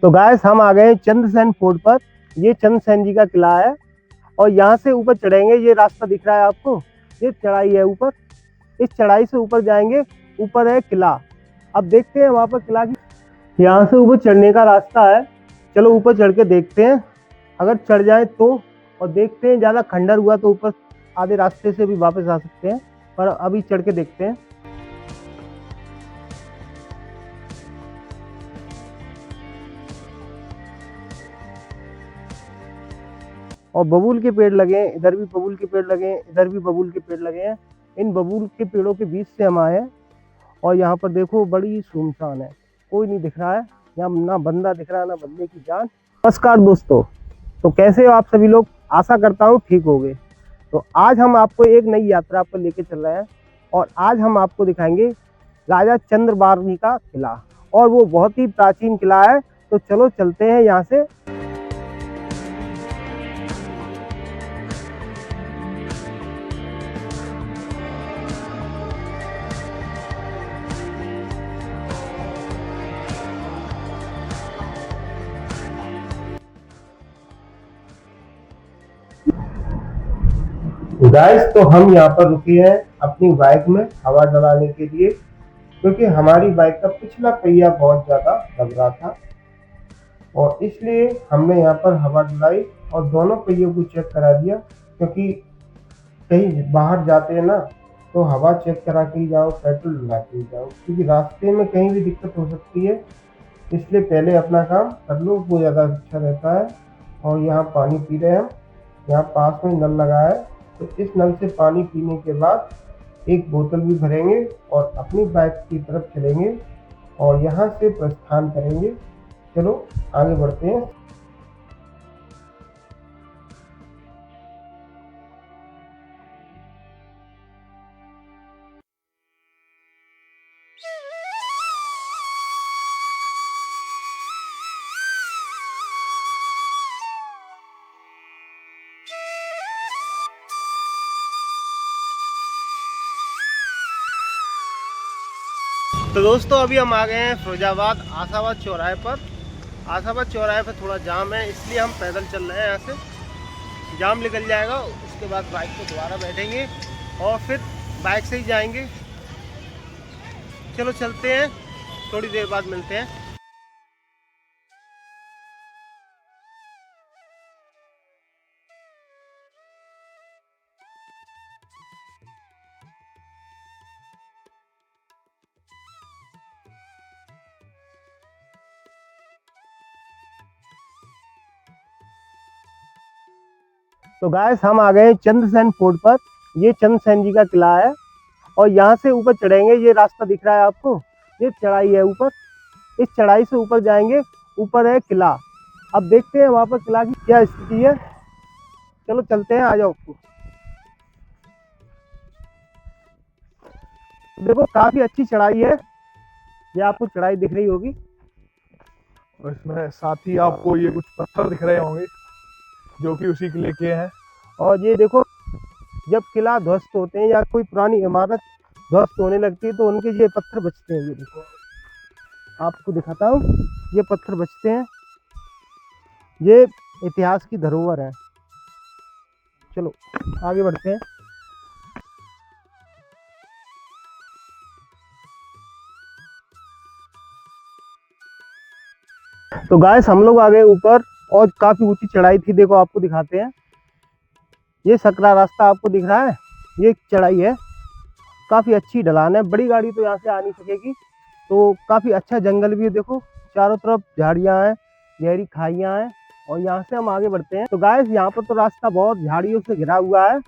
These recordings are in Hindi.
तो गाइस हम आ गए हैं चंद्रसेन फोर्ट पर। ये चंद्रसेन जी का किला है और यहाँ से ऊपर चढ़ेंगे। ये रास्ता दिख रहा है आपको, ये चढ़ाई है ऊपर। इस चढ़ाई से ऊपर जाएंगे, ऊपर है किला। अब देखते हैं वहां पर किला की। यहाँ से ऊपर चढ़ने का रास्ता है। चलो ऊपर चढ़ के देखते हैं, अगर चढ़ जाए तो। और देखते हैं ज्यादा खंडर हुआ तो ऊपर आधे रास्ते से भी वापस आ सकते हैं, पर अभी चढ़ के देखते हैं। और बबूल के पेड़ लगे हैं, इधर भी बबूल के पेड़ लगे हैं, इधर भी बबूल के पेड़ लगे हैं। इन बबूल के पेड़ों के बीच से हम आए हैं। और यहाँ पर देखो बड़ी सुनसान है, कोई नहीं दिख रहा है यहाँ, ना बंदा दिख रहा है ना बंदे की जान। नमस्कार दोस्तों, तो कैसे हो आप सभी लोग? आशा करता हूँ ठीक होगे। तो आज हम आपको एक नई यात्रा पर लेके चल रहे हैं और आज हम आपको दिखाएंगे राजा चंद्रबारनी का किला। और वो बहुत ही प्राचीन किला है। तो चलो चलते हैं यहाँ से। गाइस तो हम यहाँ पर रुके हैं अपनी बाइक में हवा डलाने के लिए, क्योंकि हमारी बाइक का पिछला पहिया बहुत ज्यादा दब रहा था और इसलिए हमने यहाँ पर हवा डलाई और दोनों पहियों को चेक करा दिया। क्योंकि कहीं बाहर जाते हैं ना, तो हवा चेक करा के ही जाओ, पेट्रोल डला के ही जाओ, क्योंकि रास्ते में कहीं भी दिक्कत हो सकती है। इसलिए पहले अपना काम कर लो, वो ज़्यादा अच्छा रहता है। और यहाँ पानी पी रहे हैं हम, यहाँ पास में नल लगा है, तो इस नल से पानी पीने के बाद एक बोतल भी भरेंगे और अपनी बाइक की तरफ चलेंगे और यहाँ से प्रस्थान करेंगे। चलो आगे बढ़ते हैं। तो दोस्तों अभी हम आ गए हैं फिरोजाबाद आशाबाद चौराहे पर। आशाबाद चौराहे पर थोड़ा जाम है, इसलिए हम पैदल चल रहे हैं। यहाँ से जाम निकल जाएगा, उसके बाद बाइक को दोबारा बैठेंगे और फिर बाइक से ही जाएंगे। चलो चलते हैं, थोड़ी देर बाद मिलते हैं। तो गाइस हम आ गए हैं चंद्रसेन फोर्ट पर। ये चंद्रसेन जी का किला है और यहाँ से ऊपर चढ़ेंगे। ये रास्ता दिख रहा है आपको, ये चढ़ाई है ऊपर। इस चढ़ाई से ऊपर जाएंगे, ऊपर है किला। अब देखते हैं वहां पर किला की क्या स्थिति है। चलो चलते हैं, आ जाओ। देखो काफी अच्छी चढ़ाई है, ये आपको चढ़ाई दिख रही होगी। और इसमें साथ ही आपको ये कुछ पत्थर दिख रहे होंगे जो कि उसी किले के हैं। और ये देखो, जब किला ध्वस्त होते हैं या कोई पुरानी इमारत ध्वस्त होने लगती है तो उनके ये पत्थर बचते हैं। ये देखो आपको दिखाता हूँ, ये पत्थर बचते हैं, ये इतिहास की धरोहर है। चलो आगे बढ़ते हैं। तो गाइस हम लोग आ गए ऊपर और काफी ऊंची चढ़ाई थी। देखो आपको दिखाते हैं, ये सकरा रास्ता आपको दिख रहा है, ये चढ़ाई है। काफी अच्छी ढलान है, बड़ी गाड़ी तो यहाँ से आ नहीं सकेगी। तो काफी अच्छा जंगल भी है, देखो चारों तरफ झाड़ियां हैं, गहरी खाइयां हैं। और यहाँ से हम आगे बढ़ते हैं। तो गाइस यहाँ पर तो रास्ता बहुत झाड़ियों से घिरा हुआ है,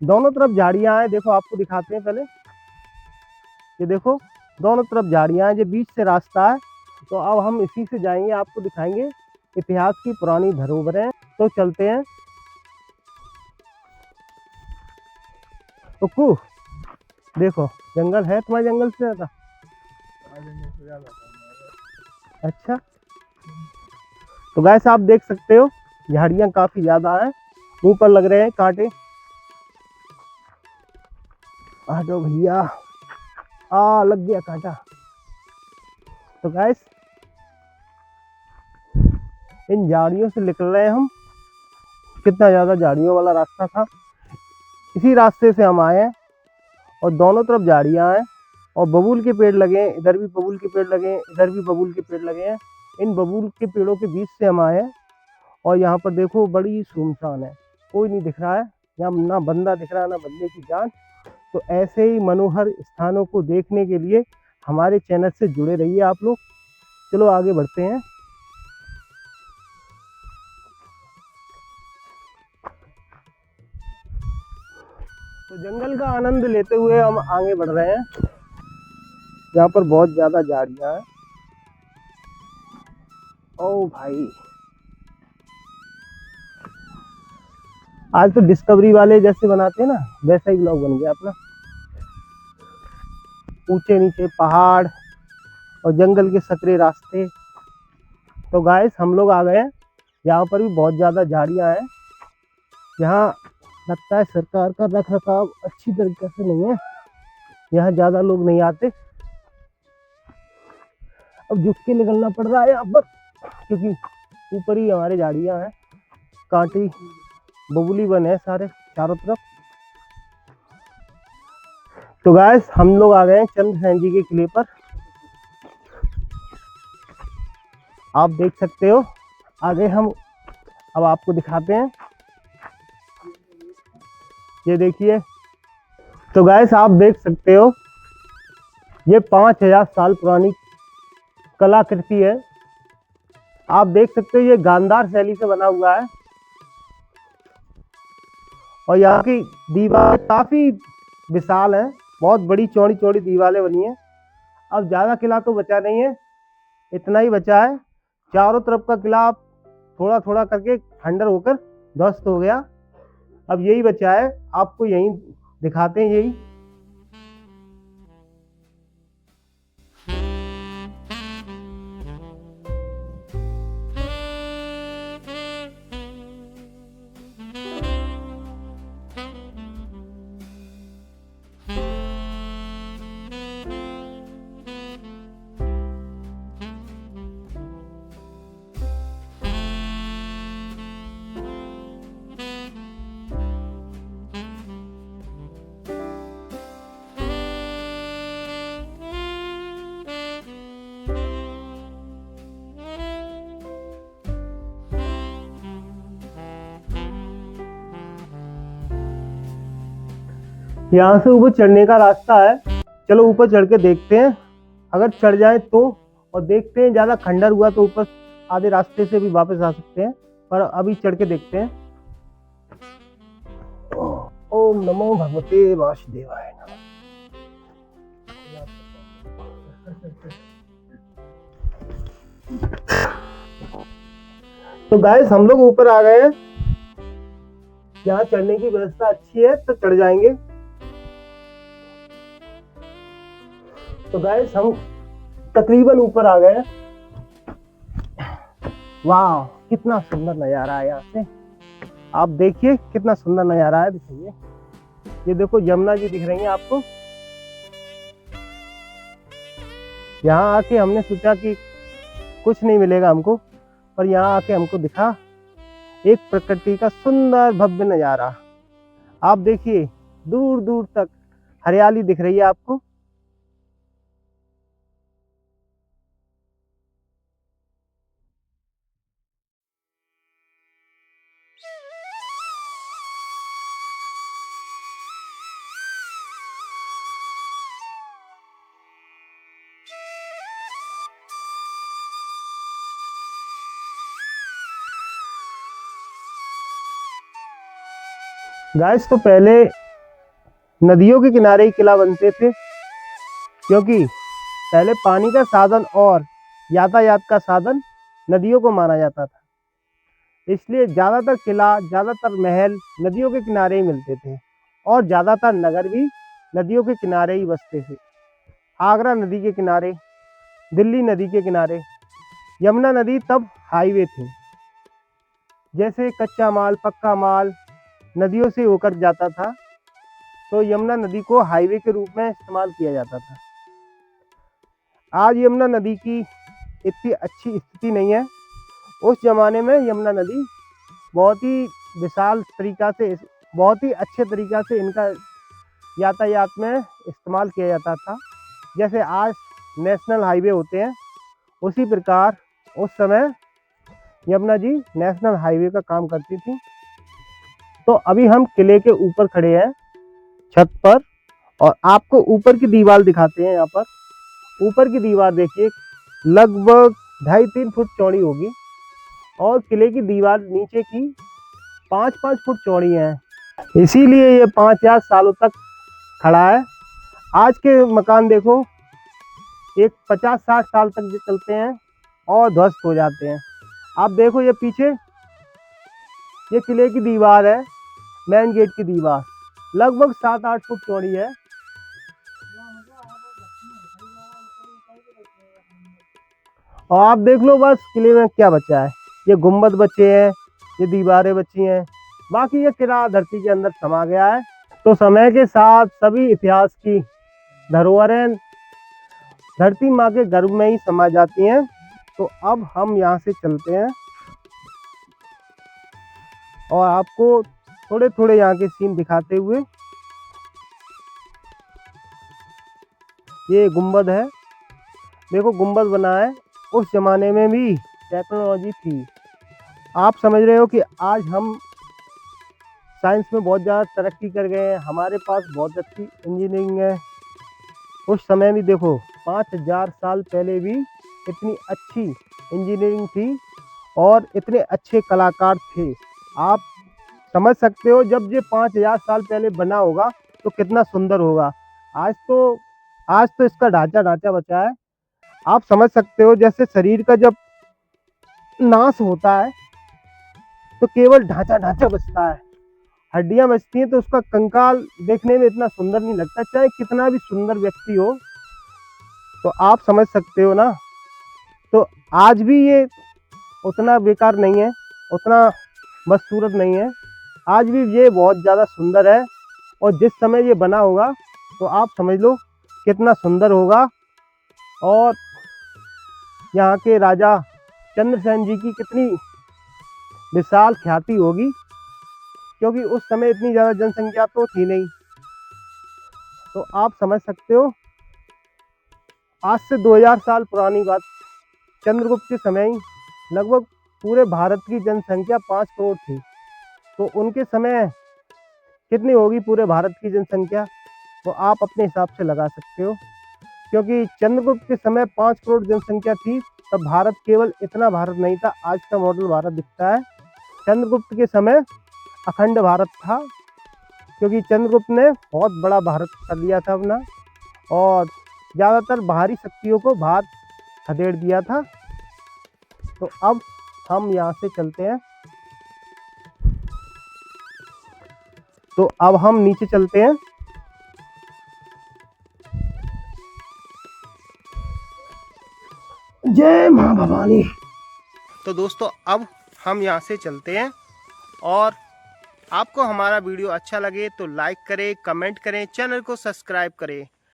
दोनों तरफ झाड़ियां हैं। देखो आपको दिखाते हैं पहले, ये देखो दोनों तरफ झाड़ियां हैं, ये बीच से रास्ता है। तो अब हम इसी से जाएंगे, आपको दिखाएंगे इतिहास की पुरानी धरोहरें। तो चलते हैं। तो देखो जंगल है, तुम्हारे जंगल से ज्यादा? अच्छा, तो गैस आप देख सकते हो झाड़ियां काफी ज्यादा हैं, मुंह पर लग रहे हैं कांटे। आ जाओ भैया, लग गया कांटा। तो गैस इन झाड़ियों से निकल रहे हैं हम। कितना ज़्यादा झाड़ियों वाला रास्ता था, इसी रास्ते से हम आए हैं और दोनों तरफ झाड़ियाँ हैं और बबूल के पेड़ लगे हैं। इधर भी बबूल के पेड़ लगे हैं, इधर भी बबूल के पेड़ लगे हैं। इन बबूल के पेड़ों के बीच से हम आए हैं और यहाँ पर देखो बड़ी सुनसान है, कोई नहीं दिख रहा है यहाँ, ना बंदा दिख रहा है ना बंदे की जान। तो ऐसे ही मनोहर स्थानों को देखने के लिए हमारे चैनल से जुड़े रहिए आप लोग। चलो आगे बढ़ते हैं। तो जंगल का आनंद लेते हुए हम आगे बढ़ रहे हैं। यहाँ पर बहुत ज्यादा झाड़ियाँ हैं। ओ भाई, आज तो डिस्कवरी वाले जैसे बनाते हैं ना, वैसा ही ब्लॉग बन गया अपना। ऊंचे नीचे पहाड़ और जंगल के सकरे रास्ते। तो गाइस हम लोग आ गए हैं। यहाँ पर भी बहुत ज़्यादा झाड़ियाँ हैं। यहाँ लगता है सरकार का रख रखाव अच्छी तरीके से नहीं है, यहाँ ज़्यादा लोग नहीं आते। अब झुक के निकलना पड़ रहा है यहाँ पर, क्योंकि ऊपर ही हमारे झाड़ियाँ हैं। कांटी बबूली वन है सारे चारों तरफ। तो गाइस हम लोग आ गए हैं चंद्रसेन जी के किले पर। आप देख सकते हो आगे हम अब आपको दिखाते हैं, ये देखिए। तो गाइस आप देख सकते हो ये 5000 साल पुरानी कलाकृति है। आप देख सकते हो ये गांधार शैली से बना हुआ है और यहाँ की दीवारें काफी विशाल हैं, बहुत बड़ी चौड़ी चौड़ी दीवारें बनी हैं। अब ज्यादा किला तो बचा नहीं है, इतना ही बचा है। चारों तरफ का किला थोड़ा थोड़ा करके खंडर होकर ध्वस्त हो गया। अब यही बचा है, आपको यही दिखाते हैं यही। यहाँ से ऊपर चढ़ने का रास्ता है, चलो ऊपर चढ़ के देखते हैं। अगर चढ़ जाए तो, और देखते हैं ज्यादा खंडर हुआ तो ऊपर आधे रास्ते से भी वापस आ सकते हैं, पर अभी चढ़ के देखते हैं। ओम नमो भगवते वासुदेवाय नमः। तो गाइस हम लोग ऊपर आ गए हैं, यहाँ चढ़ने की व्यवस्था अच्छी है तो चढ़ जाएंगे। तो गाइस हम तकरीबन ऊपर आ गए हैं। वाह कितना सुंदर नजारा है यहाँ से, आप देखिए कितना सुंदर नजारा है। दिखाइए, ये देखो यमुना जी दिख रही हैं आपको। यहाँ आके हमने सोचा कि कुछ नहीं मिलेगा हमको, पर यहाँ आके हमको दिखा एक प्रकृति का सुंदर भव्य नजारा। आप देखिए दूर दूर तक हरियाली दिख रही है आपको। गाइस तो पहले नदियों के किनारे ही किला बनते थे, क्योंकि पहले पानी का साधन और यातायात का साधन नदियों को माना जाता था। इसलिए ज्यादातर किला, ज्यादातर महल नदियों के किनारे ही मिलते थे और ज्यादातर नगर भी नदियों के किनारे ही बसते थे। आगरा नदी के किनारे, दिल्ली नदी के किनारे। यमुना नदी तब हाईवे थी, जैसे कच्चा माल पक्का माल नदियों से होकर जाता था, तो यमुना नदी को हाईवे के रूप में इस्तेमाल किया जाता था। आज यमुना नदी की इतनी अच्छी स्थिति नहीं है, उस ज़माने में यमुना नदी बहुत ही विशाल तरीक़ा से, बहुत ही अच्छे तरीक़ा से इनका यातायात में इस्तेमाल किया जाता था। जैसे आज नेशनल हाईवे होते हैं, उसी प्रकार उस समय यमुना जी नेशनल हाईवे का काम करती थी। तो अभी हम किले के ऊपर खड़े हैं, छत पर, और आपको ऊपर की दीवार दिखाते हैं। यहाँ पर ऊपर की दीवार देखिए, लगभग 2.5-3 फुट चौड़ी होगी, और किले की दीवार नीचे की 5-5 फुट चौड़ी है। इसीलिए ये 5000 सालों तक खड़ा है। आज के मकान देखो, एक 50-60 साल तक जो चलते हैं और ध्वस्त हो जाते हैं। आप देखो ये पीछे, ये किले की दीवार है, मेन गेट की दीवार लगभग 7-8 फुट चौड़ी है। और आप देख लो बस किले में क्या बचा है। ये गुम्बद बचे हैं, ये दीवारें बची हैं, बाकी ये किला धरती के अंदर समा गया है। तो समय के साथ सभी इतिहास की धरोहरें धरती माँ के गर्भ में ही समा जाती हैं। तो अब हम यहाँ से चलते हैं और आपको थोड़े थोड़े यहाँ के सीन दिखाते हुए। ये गुम्बद है, देखो गुम्बद बना है। उस जमाने में भी टेक्नोलॉजी थी। आप समझ रहे हो कि आज हम साइंस में बहुत ज़्यादा तरक्की कर गए हैं, हमारे पास बहुत अच्छी इंजीनियरिंग है। उस समय भी देखो 5000 साल पहले भी इतनी अच्छी इंजीनियरिंग थी और इतने अच्छे कलाकार थे। आप समझ सकते हो जब ये 5000 साल पहले बना होगा तो कितना सुंदर होगा। आज तो इसका ढांचा बचा है। आप समझ सकते हो जैसे शरीर का जब नाश होता है तो केवल ढांचा बचता है, हड्डियां बचती हैं, तो उसका कंकाल देखने में इतना सुंदर नहीं लगता, चाहे कितना भी सुंदर व्यक्ति हो। तो आप समझ सकते हो ना। तो आज भी ये उतना बेकार नहीं है, उतना बदसूरत नहीं है। आज भी ये बहुत ज़्यादा सुंदर है, और जिस समय ये बना होगा तो आप समझ लो कितना सुंदर होगा। और यहाँ के राजा चंद्रसेन जी की कितनी विशाल ख्याति होगी, क्योंकि उस समय इतनी ज़्यादा जनसंख्या तो थी नहीं। तो आप समझ सकते हो आज से 2000 साल पुरानी बात, चंद्रगुप्त के समय ही लगभग पूरे भारत की जनसंख्या 5 करोड़ थी। तो उनके समय कितनी होगी पूरे भारत की जनसंख्या, तो आप अपने हिसाब से लगा सकते हो। क्योंकि चंद्रगुप्त के समय 5 करोड़ जनसंख्या थी, तब भारत केवल इतना भारत नहीं था, आज का मॉडल भारत दिखता है। चंद्रगुप्त के समय अखंड भारत था, क्योंकि चंद्रगुप्त ने बहुत बड़ा भारत कर लिया था अपना, और ज़्यादातर बाहरी शक्तियों को बाहर खदेड़ दिया था। तो अब हम यहाँ से चलते हैं, तो अब हम नीचे चलते हैं। जय मां भवानी। तो दोस्तों अब हम यहाँ से चलते हैं, और आपको हमारा वीडियो अच्छा लगे तो लाइक करें, कमेंट करें, चैनल को सब्सक्राइब करें।